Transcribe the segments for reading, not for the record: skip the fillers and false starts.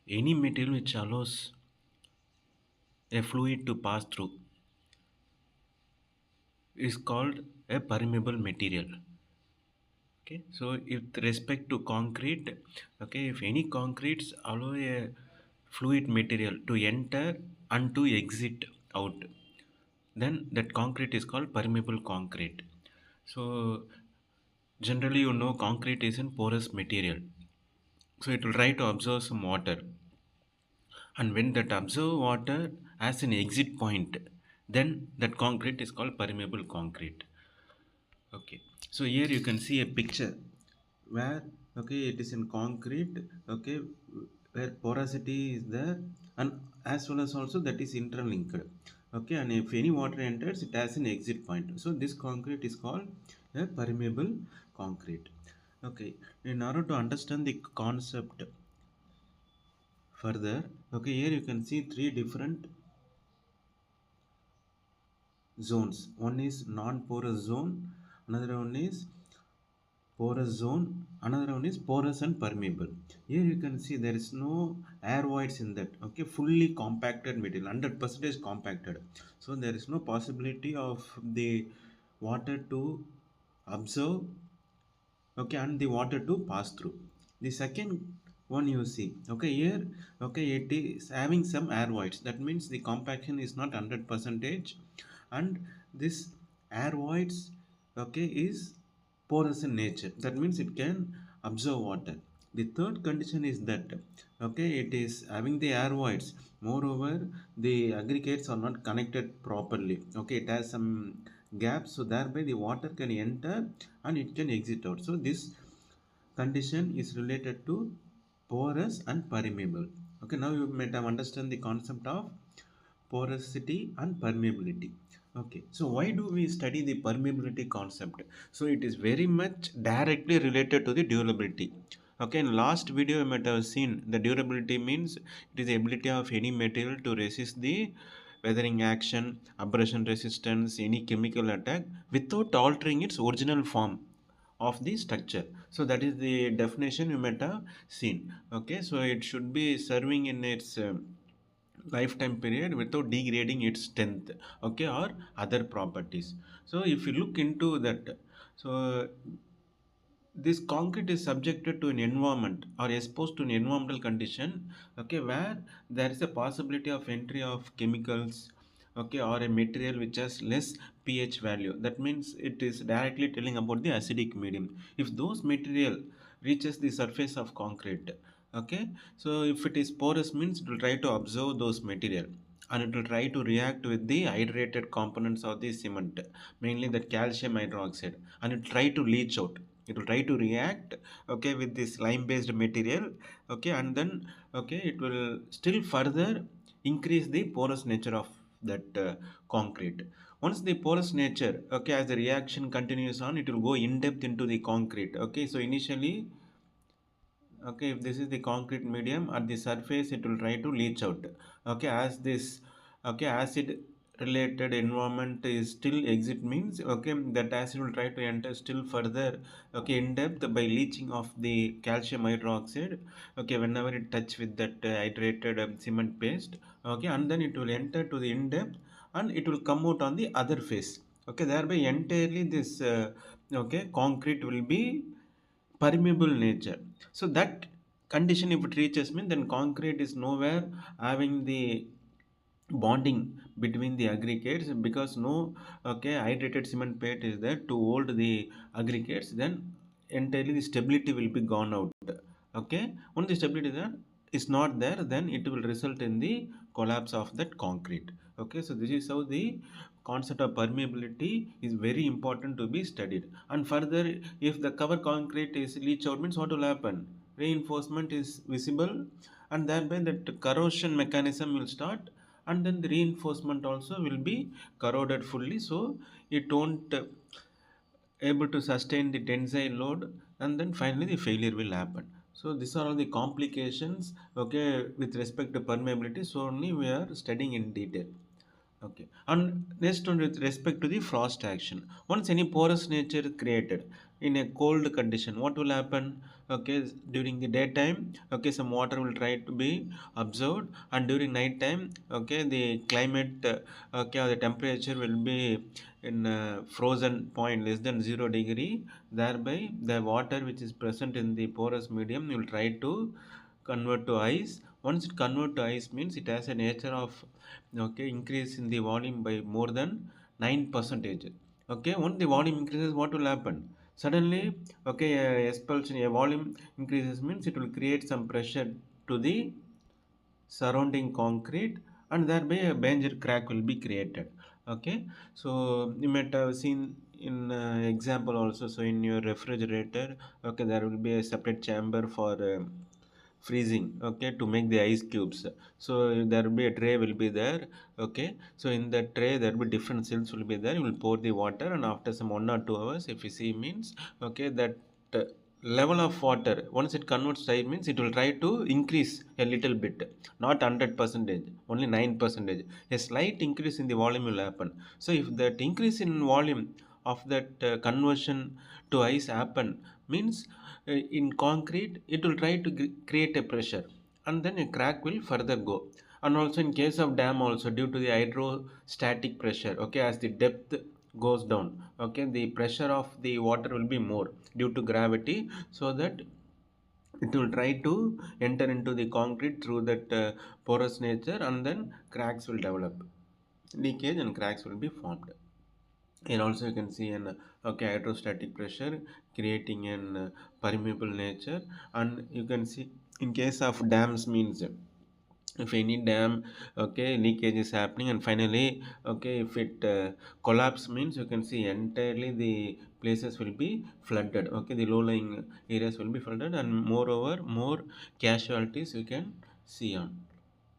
Any material which allows a fluid to pass through is called a permeable material. Okay, so with respect to concrete, okay, if any concretes allow a fluid material to enter and to exit out, then that concrete is called permeable concrete. So generally, concrete is a porous material, so it will try to absorb some water, and when that absorb water has an exit point, then that concrete is called permeable concrete. Okay, so here you can see a picture where, okay, it is in concrete, okay, where porosity is there, and as well as also that is interlinked. Okay, and if any water enters, it has an exit point. So this concrete is called a permeable concrete. Okay, in order to understand the concept further, okay, here you can see three different zones. One is non-porous zone, another one is porous zone, another one is porous and permeable. Here you can see there is no air voids in that. Okay, fully compacted material, 100% compacted, so there is no possibility of the water to absorb, okay, and the water to pass through. The second one you see, okay, here, okay, it is having some air voids. That means the compaction is not 100 percentage, and this air voids, okay, is porous in nature. That means it can absorb water. The third condition is that, okay, it is having the air voids. Moreover, the aggregates are not connected properly. Okay, it has some gaps, so thereby the water can enter and it can exit out. So this condition is related to porous and permeable. Okay, now you might have understand the concept of porosity and permeability. Okay, so why do we study the permeability concept? So it is very much directly related to the durability. Okay, in last video you might have seen the durability means it is the ability of any material to resist the weathering action, abrasion resistance, any chemical attack without altering its original form of the structure. So that is the definition you might have seen. Okay, so it should be serving in its lifetime period without degrading its strength, okay, or other properties. So if you look into that, so this concrete is subjected to an environment or exposed to an environmental condition, okay, where there is a possibility of entry of chemicals, okay, or a material which has less pH value. That means it is directly telling about the acidic medium. If those material reaches the surface of concrete, okay, so if it is porous means it will try to absorb those material, and it will try to react with the hydrated components of the cement, mainly the calcium hydroxide, and it will try to leach out. It will try to react, okay, with this lime based material, okay, and then, okay, it will still further increase the porous nature of that concrete. Once the porous nature, okay, as the reaction continues on, it will go in depth into the concrete. Okay, so initially, okay, if this is the concrete medium, at the surface it will try to leach out. Okay, as this, okay, acid related environment is still exit means, okay, that acid will try to enter still further, okay, in depth by leaching of the calcium hydroxide, okay, whenever it touch with that hydrated cement paste, okay, and then it will enter to the in depth, and it will come out on the other face. Okay, thereby entirely this okay, concrete will be permeable nature. So that condition, if it reaches mean, then concrete is nowhere having the bonding between the aggregates, because no, okay, hydrated cement plate is there to hold the aggregates, then entirely the stability will be gone out. Okay, once the stability is not there, then it will result in the collapse of that concrete. Okay, so this is how the concept of permeability is very important to be studied. And further, if the cover concrete is leach out means, what will happen? Reinforcement is visible, and thereby that corrosion mechanism will start, and then the reinforcement also will be corroded fully, so it won't able to sustain the tensile load, and then finally the failure will happen. So these are all the complications, okay, with respect to permeability, so only we are studying in detail. Okay, and next one with respect to the frost action. Once any porous nature is created, in a cold condition, what will happen? Okay, during the daytime, okay, some water will try to be absorbed, and during night time, okay, the climate, okay, or the temperature will be in a frozen point less than 0 degree. Thereby the water which is present in the porous medium will try to convert to ice. Once it convert to ice means it has a nature of, okay, increase in the volume by more than 9 percentage. Okay, once the volume increases, what will happen? Suddenly, okay, expulsion, a volume increases means it will create some pressure to the surrounding concrete, and thereby a major crack will be created. Okay, so you might have seen in example also. So in your refrigerator, okay, there will be a separate chamber for freezing, okay, to make the ice cubes. So there will be a tray will be there. Okay, so in that tray there will be different cells will be there. You will pour the water, and after some 1 or 2 hours, if you see means, okay, that uh, level of water, once it converts time means it will try to increase a little bit, not 100 percentage, only 9 percentage. A slight increase in the volume will happen. So if that increase in volume of that conversion to ice happen means, in concrete it will try to create a pressure, and then a crack will further go. And also in case of dam also, due to the hydrostatic pressure, okay, as the depth goes down, okay, the pressure of the water will be more due to gravity, so that it will try to enter into the concrete through that porous nature, and then cracks will develop, leakage and cracks will be formed. Here also you can see an, okay, hydrostatic pressure creating an permeable nature. And you can see in case of dams means, if any dam, okay, leakage is happening, and finally, okay, if it collapse means, you can see entirely the places will be flooded. Okay, the low lying areas will be flooded, and moreover more casualties you can see on.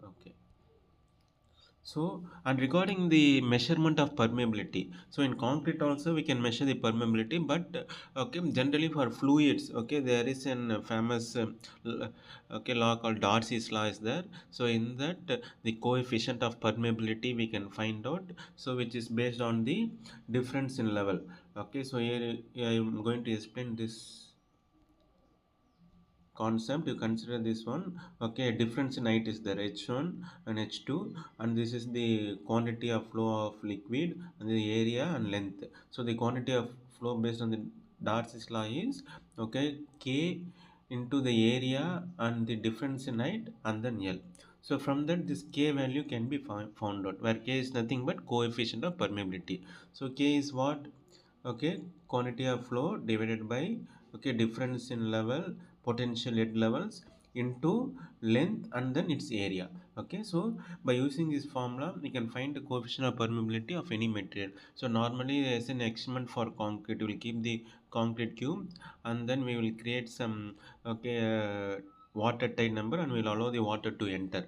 Okay. So, and regarding the measurement of permeability, so in concrete also we can measure the permeability, but okay, generally for fluids, okay, there is an famous okay, law called Darcy's law is there. So in that, the coefficient of permeability we can find out. So which is based on the difference in level. Okay, so here I am going to explain this concept. You consider this one. Okay, difference in height is there, h1 and h2, and this is the quantity of flow of liquid, and the area and length. So the quantity of flow based on the Darcy's law is, okay, k into the area and the difference in height, and then L. So from that this k value can be found out, where k is nothing but coefficient of permeability. So k is what? Okay, quantity of flow divided by, okay, difference in level, potential head levels, into length and then its area. Okay, so by using this formula we can find the coefficient of permeability of any material. So normally as an experiment for concrete, we will keep the concrete cube, and then we will create some, okay, watertight number, and we will allow the water to enter.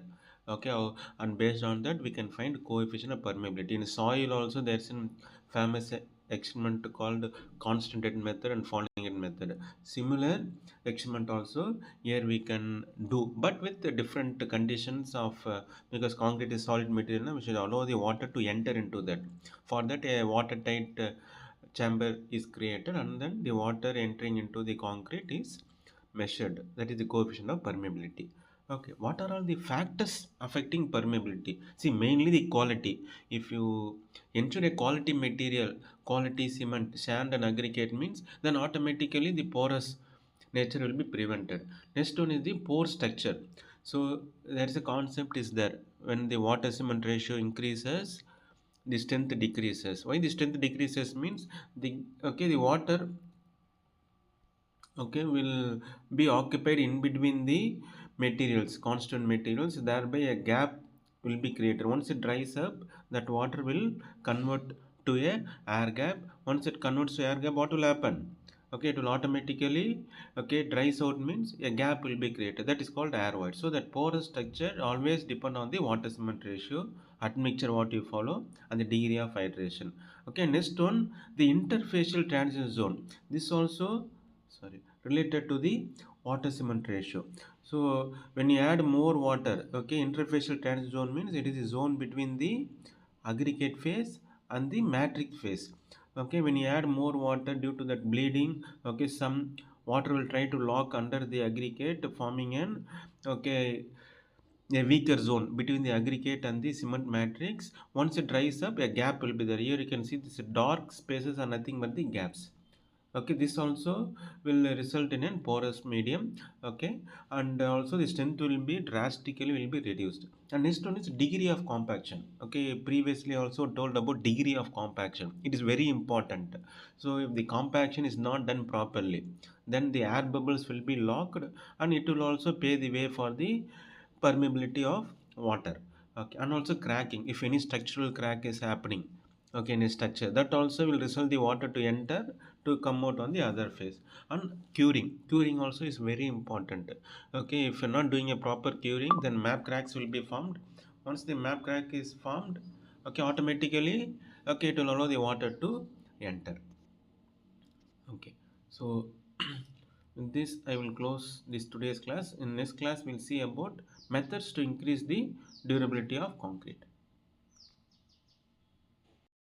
Okay, and based on that we can find coefficient of permeability. In soil also there's a famous experiment called constant head method and falling head method. Similar experiment also here we can do, but with the different conditions of, because concrete is solid material now, we should allow the water to enter into that. For that a watertight chamber is created, and then the water entering into the concrete is measured. That is the coefficient of permeability. Okay, what are all the factors affecting permeability? See, mainly the quality. If you ensure a quality material, quality cement, sand and aggregate means, then automatically the porous nature will be prevented. Next one is the pore structure. So there is a concept is there, when the water cement ratio increases, the strength decreases. Why the strength decreases means, the, okay, the water, okay, will be occupied in between the materials, constant materials, thereby a gap will be created. Once it dries up, that water will convert to a air gap. Once it converts to air gap, what will happen? Okay, it will automatically, okay, dries out means a gap will be created, that is called air void. So that porous structure always depend on the water cement ratio, admixture what you follow, and the degree of hydration. Okay, next one, the interfacial transition zone. This also, sorry, related to the water cement ratio. So when you add more water, okay, interfacial transition zone means it is a zone between the aggregate phase and the matrix phase. Okay, when you add more water due to that bleeding, okay, some water will try to lock under the aggregate, forming an, okay, a weaker zone between the aggregate and the cement matrix. Once it dries up, a gap will be there. Here you can see these dark spaces are nothing but the gaps. Okay, this also will result in a porous medium. Okay, and also the strength will be drastically will be reduced. And next one is degree of compaction. Okay, previously also told about degree of compaction. It is very important. So if the compaction is not done properly, then the air bubbles will be locked, and it will also pave the way for the permeability of water. Okay, and also cracking. If any structural crack is happening, okay, in a structure, that also will result the water to enter to come out on the other phase. And curing also is very important. Okay, if you're not doing a proper curing, then map cracks will be formed. Once the map crack is formed, okay, automatically, okay, it will allow the water to enter. Okay, so with this I will close this today's class. In next class we'll see about methods to increase the durability of concrete.